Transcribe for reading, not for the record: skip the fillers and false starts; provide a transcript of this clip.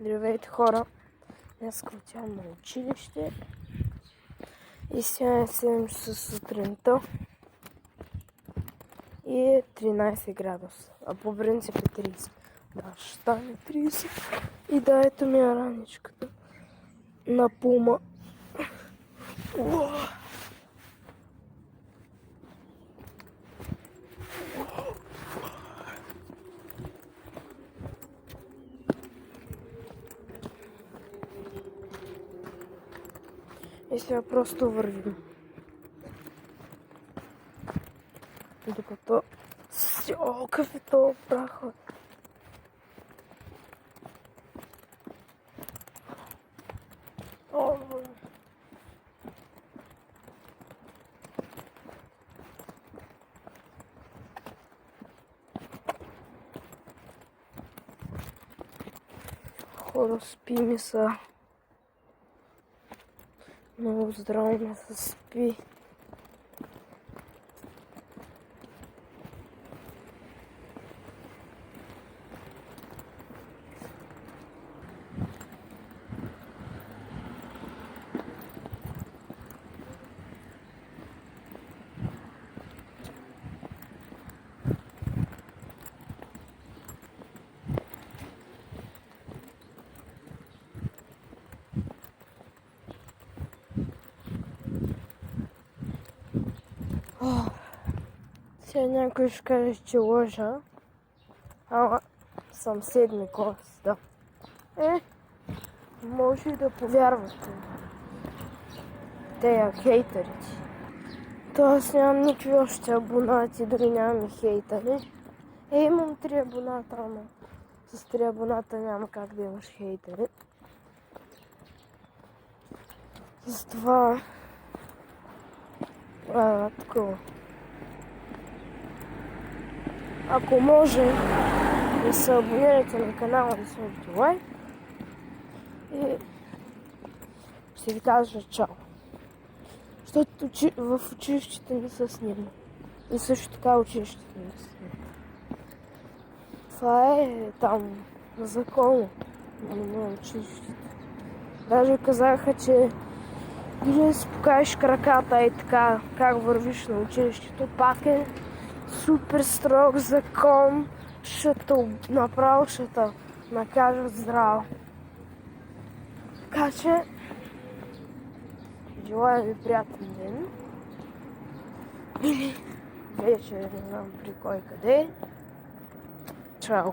Здравейте, хора! Днес отивам на училище и сега е 7 часа сутринта и е 13 градуса, а по принцип е 30. Да, ще стане 30 и да, ето ми е раничката на Пума. И сега просто вървим. Докато... О, какъв е това прах, бе? О, хора, спи ми са. Много здраво ми се спи. Сега някой ще каже, че лъжа, ама съм 7-ми клас, да. Може и да повярвате. Тея хейтерите. То аз нямам никакви още абонати, дори нямам и хейтери. Имам 3 абоната, ама с 3 абоната няма как да имаш хейтери. С това... такова. Ако може да се абонирате на канала, да сложите лайк и ще ви кажа чао. Защото в училището не се снима. И също така училището не се снима. Това е там законно на училището. Даже казаха, че дори да си покажеш краката и така как вървиш на училището, пак е супер строг закон, направо ще те накажат здраво. Така че, желая ви приятен ден. Или вечер, не знам при кой къде. Чао!